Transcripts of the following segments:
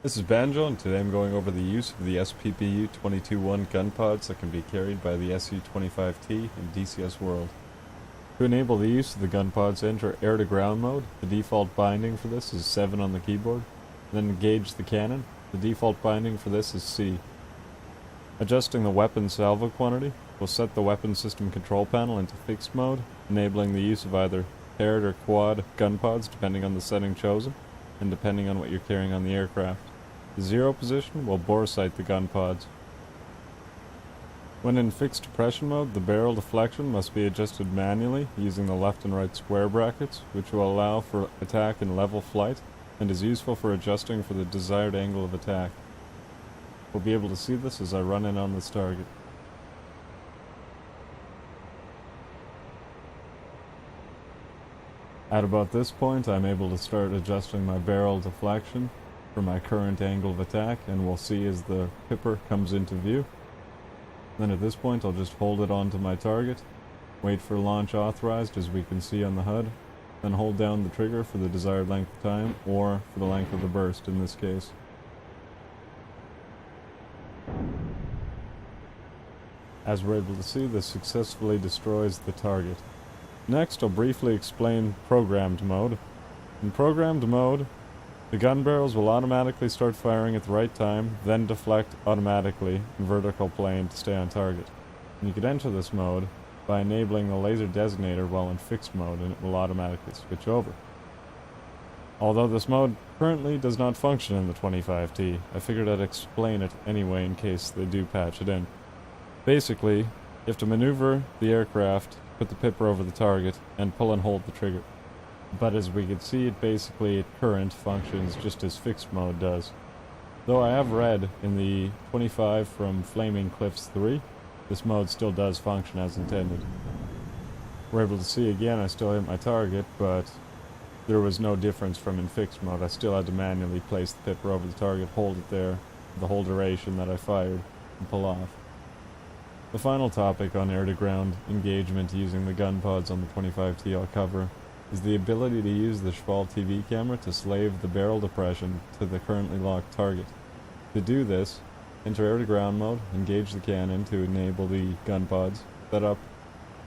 This is Banjo, and today I'm going over the use of the SPPU-22-1 Gunpods that can be carried by the Su-25T in DCS World. To enable the use of the Gunpods, enter air-to-ground mode. The default binding for this is 7 on the keyboard. Then engage the cannon. The default binding for this is C. Adjusting the weapon salvo quantity will set the weapon system control panel into fixed mode, enabling the use of either paired or quad gunpods depending on the setting chosen, and depending on what you're carrying on the aircraft. The 0 position will bore sight the gunpods. When in fixed depression mode, the barrel deflection must be adjusted manually using the left and right square brackets, which will allow for attack in level flight and is useful for adjusting for the desired angle of attack. We'll be able to see this as I run in on this target. At about this point, I'm able to start adjusting my barrel deflection for my current angle of attack, and we'll see as the pipper comes into view. Then at this point, I'll just hold it onto my target, wait for launch authorized as we can see on the HUD, then hold down the trigger for the desired length of time, or for the length of the burst in this case. As we're able to see, this successfully destroys the target. Next, I'll briefly explain programmed mode. In programmed mode, the gun barrels will automatically start firing at the right time, then deflect automatically in vertical plane to stay on target. And you can enter this mode by enabling the laser designator while in fixed mode, and it will automatically switch over. Although this mode currently does not function in the 25T, I figured I'd explain it anyway in case they do patch it in. Basically, you have to maneuver the aircraft, put the pipper over the target, and pull and hold the trigger. But as we can see, it basically at current functions just as fixed mode does. Though I have read in the 25 from Flaming Cliffs 3, this mode still does function as intended. We're able to see again I still hit my target, but there was no difference from in fixed mode. I still had to manually place the pipper over the target, hold it there the whole duration that I fired, and pull off. The final topic on air-to-ground engagement using the gunpods on the 25T I'll cover is the ability to use the Shkval TV Camera to slave the barrel depression to the currently locked target. To do this, enter air-to-ground mode, engage the cannon to enable the gunpods, set up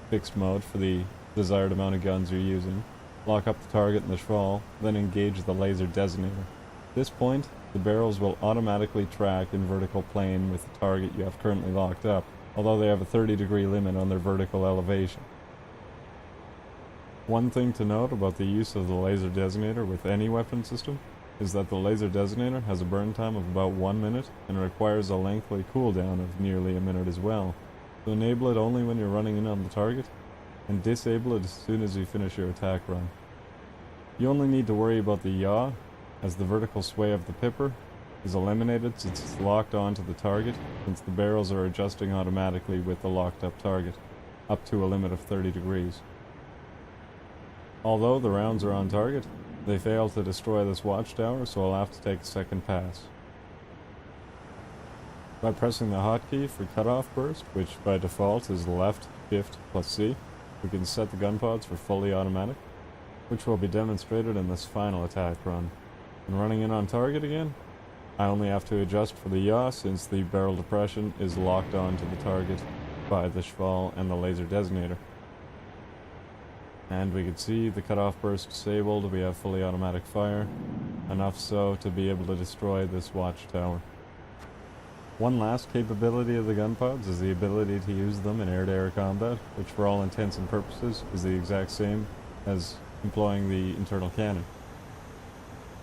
fixed mode for the desired amount of guns you're using, lock up the target in the Shkval, then engage the laser designator. At this point, the barrels will automatically track in vertical plane with the target you have currently locked up, although they have a 30-degree limit on their vertical elevation. One thing to note about the use of the laser designator with any weapon system is that the laser designator has a burn time of about 1 minute and requires a lengthy cooldown of nearly a minute as well. So enable it only when you're running in on the target, and disable it as soon as you finish your attack run. You only need to worry about the yaw, as the vertical sway of the pipper is eliminated since it's locked onto the target, since the barrels are adjusting automatically with the locked up target, up to a limit of 30 degrees. Although the rounds are on target, they fail to destroy this watchtower, so I'll have to take a second pass. By pressing the hotkey for cutoff burst, which by default is left, shift, plus C, we can set the gunpods for fully automatic, which will be demonstrated in this final attack run. And running in on target again, I only have to adjust for the yaw since the barrel depression is locked onto the target by the Shkval and the laser designator. And we can see the cutoff burst disabled, we have fully automatic fire, enough so to be able to destroy this watchtower. One last capability of the gunpods is the ability to use them in air-to-air combat, which for all intents and purposes is the exact same as employing the internal cannon.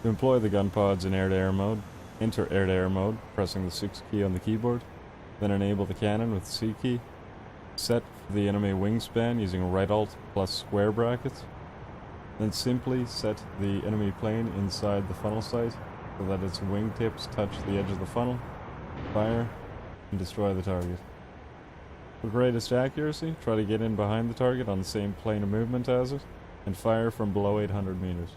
To employ the gunpods in air-to-air mode, enter air-to-air mode, pressing the 6 key on the keyboard, then enable the cannon with the C key, set the enemy wingspan using right alt plus square brackets, then simply set the enemy plane inside the funnel sight so that its wingtips touch the edge of the funnel, fire, and destroy the target. For greatest accuracy, try to get in behind the target on the same plane of movement as it, and fire from below 800 meters.